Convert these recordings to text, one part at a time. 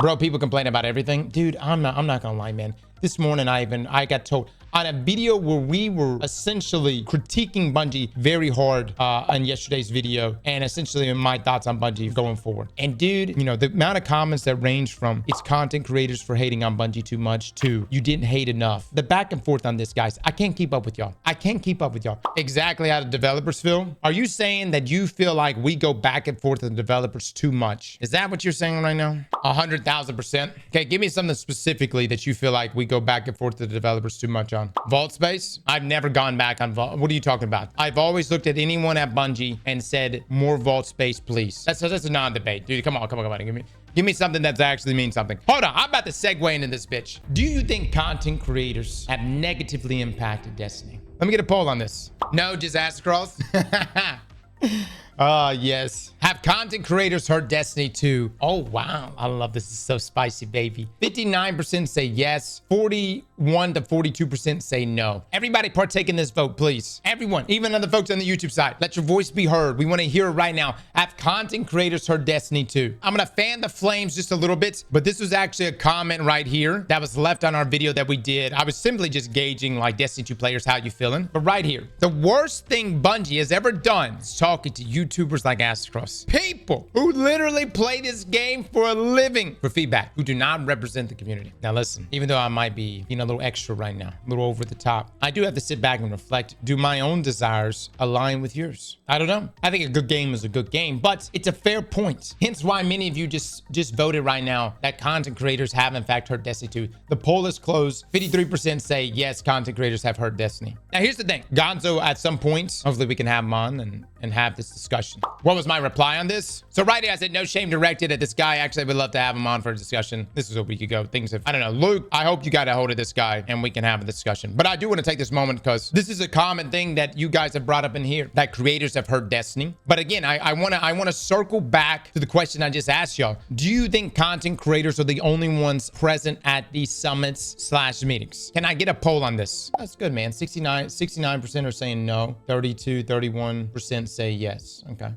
Bro, people complain about everything. Dude, I'm not gonna lie, man. This morning, I got told on a video where we were essentially critiquing Bungie very hard on yesterday's video, and essentially my thoughts on Bungie going forward. And dude, you know, the amount of comments that range from it's content creators for hating on Bungie too much to you didn't hate enough. The back and forth on this, guys, I can't keep up with y'all. I can't keep up with y'all. Exactly how the developers feel. Are you saying that you feel like we go back and forth with the developers too much? Is that what you're saying right now? 100,000%. Okay, give me something specifically that you feel like we go back and forth to the developers too much on. Vault space? I've never gone back on vault. What are you talking about? I've always looked at anyone at Bungie and said, more vault space, please. That's a non-debate. Dude, come on. Give me something that actually means something. Hold on. I'm about to segue into this bitch. Do you think content creators have negatively impacted Destiny? Let me get a poll on this. No, just Aztecross. Yes. Have content creators hurt Destiny 2? Oh, wow. I love this. It's so spicy, baby. 59% say yes. 41 to 42% say no. Everybody partake in this vote, please. Everyone, even other folks on the YouTube side, let your voice be heard. We want to hear it right now. Have content creators hurt Destiny 2? I'm going to fan the flames just a little bit, but this was actually a comment right here that was left on our video that we did. I was simply just gauging like Destiny 2 players, how you feeling? But right here, the worst thing Bungie has ever done is talking to YouTubers like Aztecross. People who literally play this game for a living for feedback, who do not represent the community. Now listen, even though I might be being a little extra right now, a little over the top, I do have to sit back and reflect. Do my own desires align with yours? I don't know. I think a good game is a good game, but it's a fair point. Hence why many of you just voted right now that content creators have in fact hurt Destiny 2. The poll is closed. 53% say yes, content creators have hurt Destiny. Now here's the thing. Gonzo, at some point, hopefully we can have him on and have this discussion. What was my reply on this? So right here, I said no shame directed at this guy. Actually, I would love to have him on for a discussion. This is a week ago. Things have, I don't know. Luke, I hope you got a hold of this guy and we can have a discussion. But I do want to take this moment because this is a common thing that you guys have brought up in here, that creators have hurt Destiny. But again, I want to circle back to the question I just asked y'all. Do you think content creators are the only ones present at these summits/meetings? Can I get a poll on this? That's good, man. 69% are saying no. 31% say yes. Okay.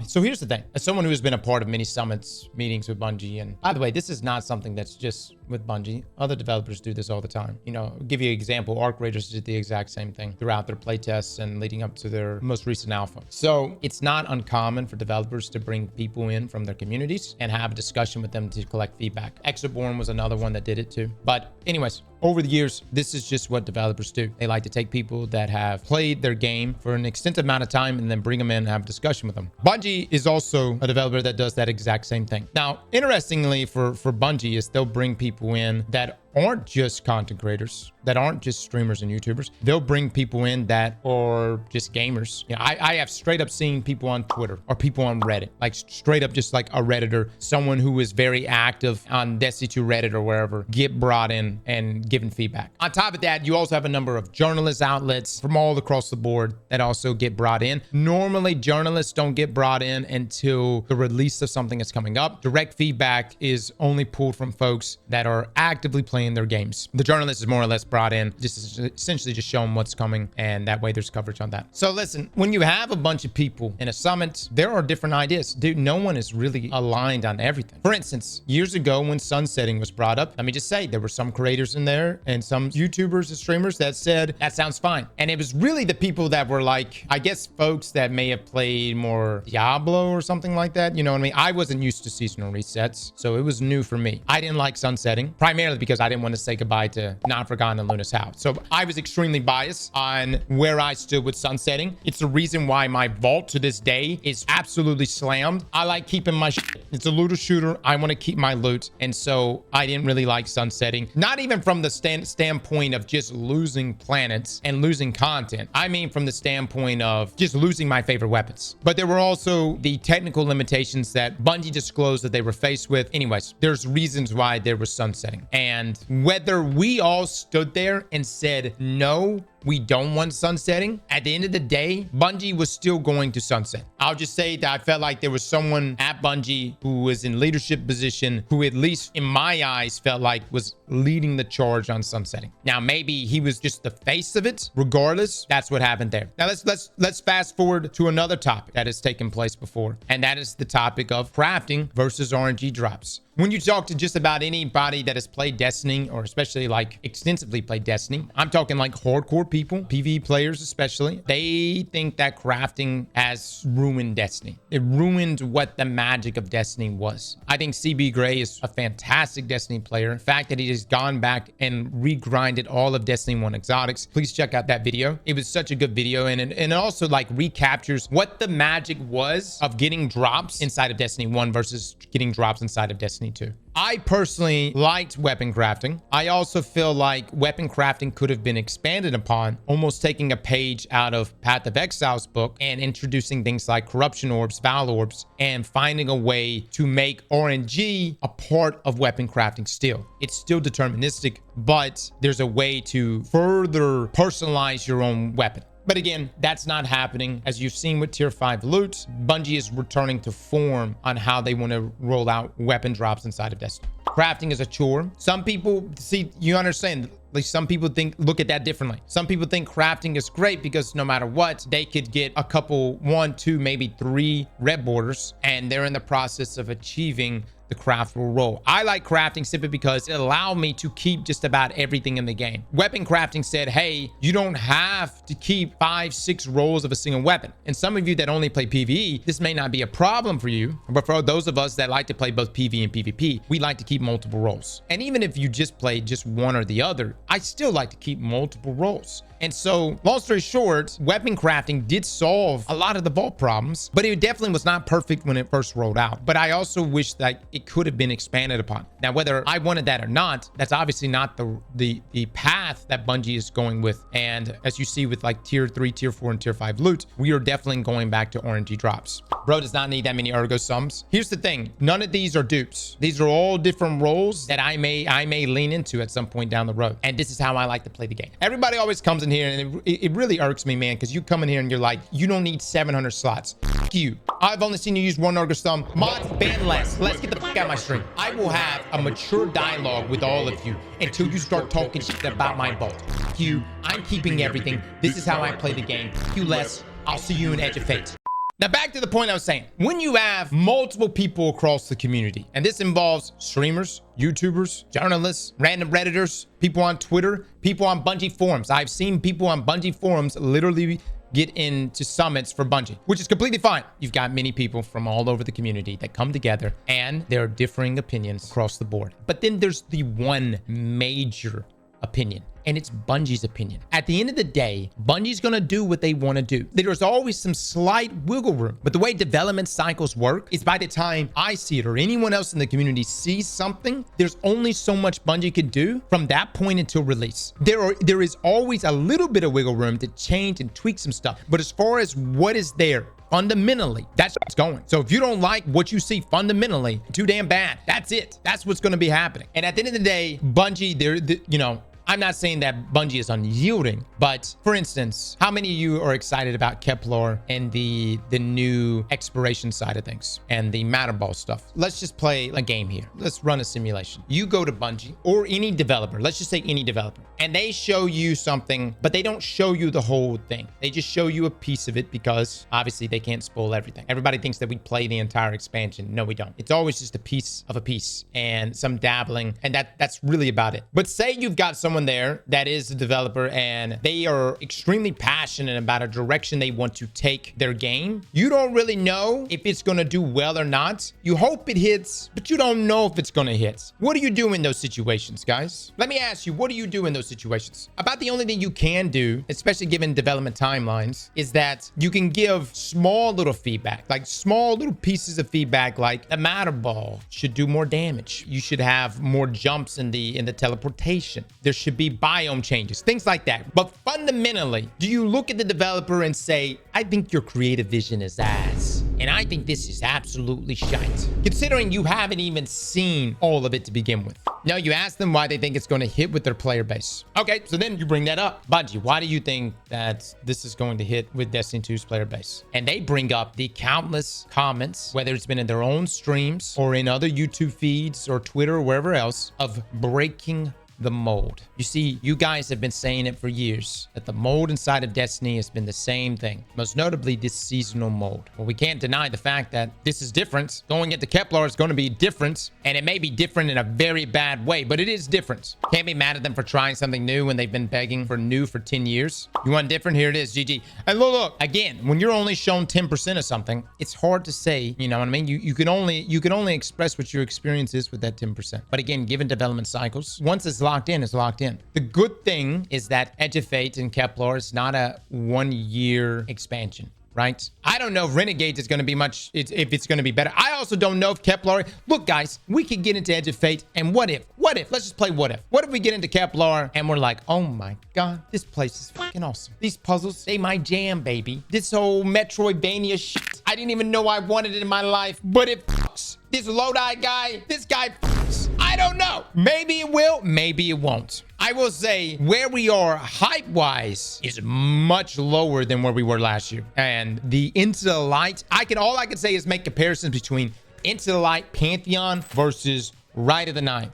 So here's the thing. As someone who has been a part of many summits meetings with Bungie, and by the way, this is not something that's just with Bungie. Other developers do this all the time. You know, I'll give you an example. Arc Raiders did the exact same thing throughout their playtests and leading up to their most recent alpha. So it's not uncommon for developers to bring people in from their communities and have a discussion with them to collect feedback. Exoborn was another one that did it too. But anyways, over the years, this is just what developers do. They like to take people that have played their game for an extensive amount of time and then bring them in and have a discussion with them. Bungie is also a developer that does that exact same thing. Now, interestingly for Bungie is they'll bring people in that aren't just content creators, that aren't just streamers and YouTubers. They'll bring people in that are just gamers. You know, I have straight up seen people on Twitter or people on Reddit, like straight up just like a Redditor, someone who is very active on Destiny 2 Reddit or wherever, get brought in and given feedback. On top of that, you also have a number of journalist outlets from all across the board that also get brought in. Normally, journalists don't get brought in until the release of something that's coming up. Direct feedback is only pulled from folks that are actively playing their games. The journalist is more or less brought in just essentially just show them what's coming, and that way there's coverage on that. So listen, when you have a bunch of people in a summit, there are different ideas. Dude, no one is really aligned on everything. For instance, years ago when sunsetting was brought up, let me just say there were some creators in there and some YouTubers and streamers that said that sounds fine. And it was really the people that were like, I guess folks that may have played more Diablo or something like that. You know what I mean? I wasn't used to seasonal resets, so it was new for me. I didn't like sunsetting primarily because I didn't want to say goodbye to Not Forgotten and Luna's house. So I was extremely biased on where I stood with sunsetting. It's the reason why my vault to this day is absolutely slammed. I like keeping my shit. It's a looter shooter. I want to keep my loot. And so I didn't really like sunsetting. Not even from the standpoint of just losing planets and losing content. I mean from the standpoint of just losing my favorite weapons. But there were also the technical limitations that Bungie disclosed that they were faced with. Anyways, there's reasons why there was sunsetting. And whether we all stood there and said no we don't want sunsetting, at the end of the day, Bungie was still going to sunset. I'll just say that I felt like there was someone at Bungie who was in leadership position who, at least in my eyes, felt like was leading the charge on sunsetting. Now, maybe he was just the face of it. Regardless, that's what happened there. Now let's fast forward to another topic that has taken place before, and that is the topic of crafting versus RNG drops. When you talk to just about anybody that has played Destiny, or especially like extensively played Destiny, I'm talking like hardcore people, PvE players especially, they think that crafting has ruined Destiny. It ruined what the magic of Destiny was. I think CB Gray is a fantastic Destiny player. In fact, that he has gone back and regrinded all of Destiny 1 exotics. Please check out that video. It was such a good video, and it also like recaptures what the magic was of getting drops inside of Destiny 1 versus getting drops inside of Destiny 2. I personally liked weapon crafting. I also feel like weapon crafting could have been expanded upon, almost taking a page out of Path of Exile's book and introducing things like corruption orbs, val orbs, and finding a way to make RNG a part of weapon crafting still. It's still deterministic, but there's a way to further personalize your own weapon. But again, that's not happening. As you've seen with tier 5 loot, Bungie is returning to form on how they want to roll out weapon drops inside of Destiny. Crafting is a chore. Some people, see, you understand, like some people look at that differently. Some people think crafting is great because no matter what, they could get a couple, 1, 2, maybe 3 red borders, and they're in the process of achieving the craftable role. I like crafting simply because it allowed me to keep just about everything in the game. Weapon crafting said, hey, you don't have to keep 5, 6 rolls of a single weapon. And some of you that only play PvE, this may not be a problem for you, but for those of us that like to play both PvE and PvP, we like to keep multiple roles. And even if you just play just one or the other, I still like to keep multiple roles. And so, long story short, weapon crafting did solve a lot of the vault problems, but it definitely was not perfect when it first rolled out. But I also wish that it could have been expanded upon. Now, whether I wanted that or not, that's obviously not the path that Bungie is going with. And as you see with like tier 3, tier 4, and tier 5 loot, we are definitely going back to RNG drops. Bro does not need that many ergo sums. Here's the thing. None of these are dupes. These are all different roles that I may lean into at some point down the road. And this is how I like to play the game. Everybody always comes in here, and it really irks me, man, because you come in here and you're like, you don't need 700 slots. F you. I've only seen you use 1 ergo sum. Mods, ban less. Let's get the fuck out of my stream. I will have a mature dialogue with all of you until you start talking shit about my vault. F you. I'm keeping everything. This is how I play the game. F you less. I'll see you in Edge of Fate. Now, back to the point I was saying. When you have multiple people across the community, and this involves streamers, YouTubers, journalists, random Redditors, people on Twitter, people on Bungie forums. I've seen people on Bungie forums literally get into summits for Bungie, which is completely fine. You've got many people from all over the community that come together, and there are differing opinions across the board. But then there's the one major opinion, and it's Bungie's opinion. At the end of the day, Bungie's gonna do what they want to do. There's always some slight wiggle room, but the way development cycles work is by the time I see it or anyone else in the community sees something, there's only so much Bungie can do from that point until release. There is always a little bit of wiggle room to change and tweak some stuff, but as far as what is there fundamentally, that's what's going. So if you don't like what you see fundamentally, too damn bad. That's it. That's what's going to be happening. And at the end of the day, Bungie, you know, I'm not saying that Bungie is unyielding, but for instance, how many of you are excited about Kepler and the new exploration side of things and the matter ball stuff? Let's just play a game here. Let's run a simulation. You go to Bungie or any developer, let's just say any developer, and they show you something, but they don't show you the whole thing. They just show you a piece of it because obviously they can't spoil everything. Everybody thinks that we play the entire expansion. No, we don't. It's always just a piece of a piece and some dabbling, and that's really about it. But say you've got someone there that is a developer and they are extremely passionate about a direction they want to take their game. You don't really know if it's going to do well or not. You hope it hits, but you don't know if it's going to hit. What do you do in those situations, guys? Let me ask you, what do you do in those situations? About the only thing you can do, especially given development timelines, is that you can give small little feedback, like small little pieces of feedback, like the matter ball should do more damage. You should have more jumps in the teleportation. There should be biome changes, things like that. But fundamentally, do you look at the developer and say, I think your creative vision is ass, And I think this is absolutely shite, considering you haven't even seen all of it to begin with. No, you ask them why they think it's going to hit with their player base. Okay, so then you bring that up. Bungie, why do you think that this is going to hit with Destiny 2's player base? And they bring up the countless comments, whether it's been in their own streams or in other YouTube feeds or Twitter or wherever else, of breaking the mold. You see, you guys have been saying it for years, that the mold inside of Destiny has been the same thing, most notably this seasonal mold. Well, we can't deny the fact that this is different. Going into Kepler is going to be different, and it may be different in a very bad way, but it is different. Can't be mad at them for trying something new when they've been begging for new for 10 years. You want different? Here it is, GG. And look, again, when you're only shown 10% of something, it's hard to say, you know what I mean? You can only express what your experience is with that 10%. But again, given development cycles, once it's locked in, it's locked in. The good thing is that Edge of Fate and Kepler is not a 1-year expansion, right? I don't know if Renegade is going to be much, if it's going to be better. I also don't know if Kepler, look guys, we could get into Edge of Fate, and what if, let's just play what if. What if we get into Kepler and we're like, oh my God, this place is fucking awesome. These puzzles, they my jam, baby. This whole Metroidvania shit, I didn't even know I wanted it in my life, but it fucks. This Lodi guy, this guy fucks. I don't know. Maybe it will, maybe it won't. I will say where we are hype-wise is much lower than where we were last year. And the Into the Light, all I can say is make comparisons between Into the Light Pantheon versus Rite of the Nine.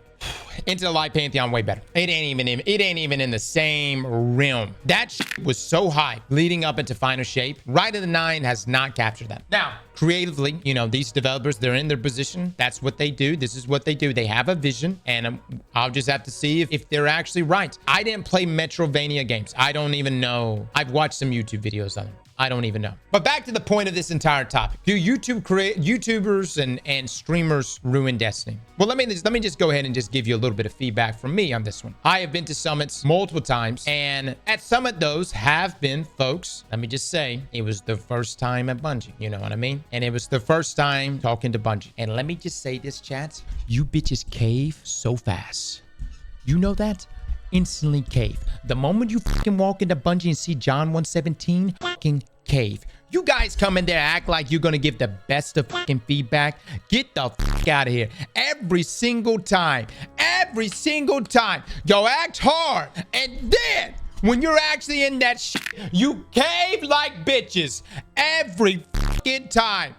Into the Light Pantheon way better. It ain't even in the same realm. That shit was so hype leading up into Final Shape. Rite of the Nine has not captured that. Now, creatively, you know, these developers, they're in their position. That's what they do. This is what they do. They have a vision, and I'll just have to see if they're actually right. I didn't play Metrovania games. I don't even know. I've watched some YouTube videos on them. I don't even know. But back to the point of this entire topic. Do YouTubers and streamers ruin Destiny? Well, let me just go ahead and just give you a little bit of feedback from me on this one. I have been to summits multiple times, and at some of those have been folks, let me just say, it was the first time at Bungie, you know what I mean? And it was the first time talking to Bungie. And let me just say this, chat, you bitches cave so fast. You know that? Instantly cave. The moment you fucking walk into Bungie and see John 117, fucking cave. You guys come in there, act like you're gonna give the best of fucking feedback. Get the fuck out of here. Every single time. Every single time. Yo, act hard. And then, when you're actually in that shit, you cave like bitches. Every fucking time.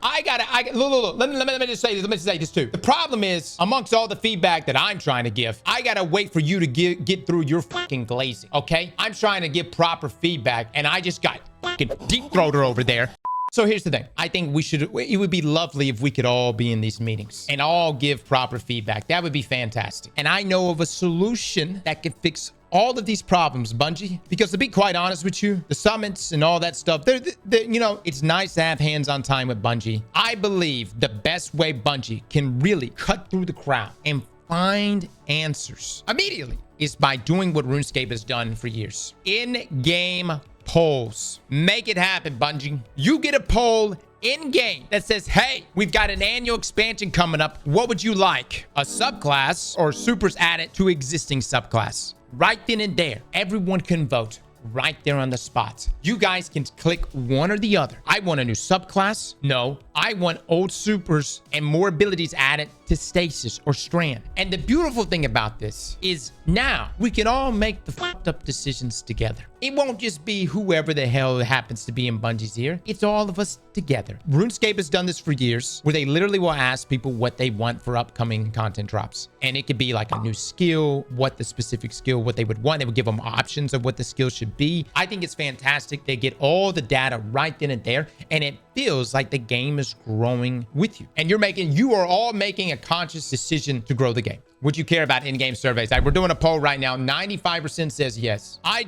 Look, let me just say this too. The problem is, amongst all the feedback that I'm trying to give, I gotta wait for you to get through your fucking glazing, okay? I'm trying to give proper feedback, and I just got fucking deep-throater over there. So here's the thing. I think it would be lovely if we could all be in these meetings and all give proper feedback. That would be fantastic. And I know of a solution that could fix all of these problems, Bungie, because to be quite honest with you, the summits and all that stuff, you know, it's nice to have hands-on time with Bungie. I believe the best way Bungie can really cut through the crowd and find answers immediately is by doing what RuneScape has done for years. In-game polls. Make it happen, Bungie. You get a poll in-game that says, hey, we've got an annual expansion coming up. What would you like? A subclass or supers added to existing subclass? Right then and there, everyone can vote right there on the spot. You guys can click one or the other. I want a new subclass. No, I want old supers and more abilities added to stasis or strand. And the beautiful thing about this is now we can all make the fucked up decisions together. It won't just be whoever the hell happens to be in Bungie's ear. It's all of us together. RuneScape has done this for years, where they literally will ask people what they want for upcoming content drops. And it could be like a new skill, what the specific skill, what they would want. They would give them options of what the skill should be. I think it's fantastic. They get all the data right then and there, and it feels like the game is growing with you. And you are all making a conscious decision to grow the game. Would you care about in-game surveys? We're doing a poll right now. 95% says yes. I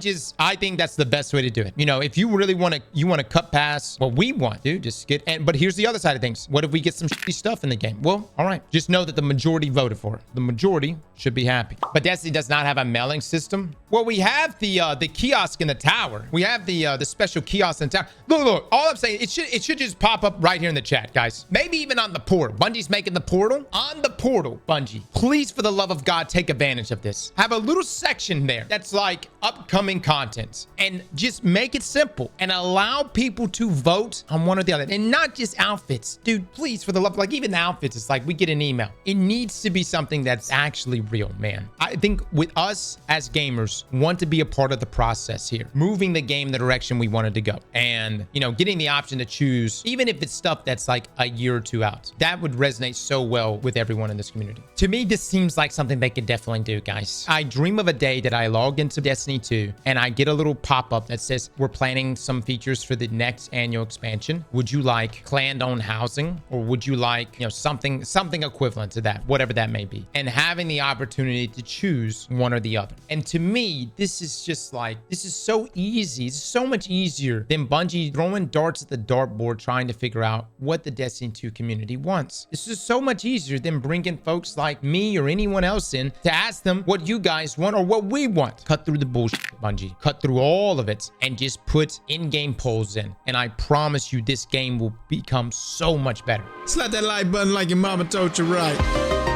think that's the best way to do it. You know, if you really want to cut past what we want, dude, just but here's the other side of things. What if we get some shitty stuff in the game? Well, all right. Just know that the majority voted for it. The majority should be happy. But Destiny does not have a mailing system. Well, we have the kiosk in the tower. We have the special kiosk in the tower. Look, all I'm saying, it should just pop up right here in the chat, guys. Maybe even on the portal. Bungie's making the portal. On the portal, Bungie, please, for for the love of God, take advantage of this. Have a little section there that's like upcoming content and just make it simple and allow people to vote on one or the other. And not just outfits. Dude, please, for the love, like even the outfits, it's like we get an email. It needs to be something that's actually real, man. I think with us as gamers, want to be a part of the process here, moving the game the direction we wanted to go. And, you know, getting the option to choose, even if it's stuff that's like a year or two out, that would resonate so well with everyone in this community. To me, this seems like something they could definitely do, guys. I dream of a day that I log into Destiny 2 and I get a little pop-up that says, we're planning some features for the next annual expansion. Would you like clan-owned housing, or would you like, you know, something equivalent to that, whatever that may be, and having the opportunity to choose one or the other. And to me, this is just like, this is so easy. It's so much easier than Bungie throwing darts at the dartboard trying to figure out what the Destiny 2 community wants. This is so much easier than bringing folks like me or anyone else in to ask them what you guys want or what we want. Cut through the bullshit, Bungie. Cut through all of it and just put in-game polls in. And I promise you, this game will become so much better. Slap that like button like your mama told you right.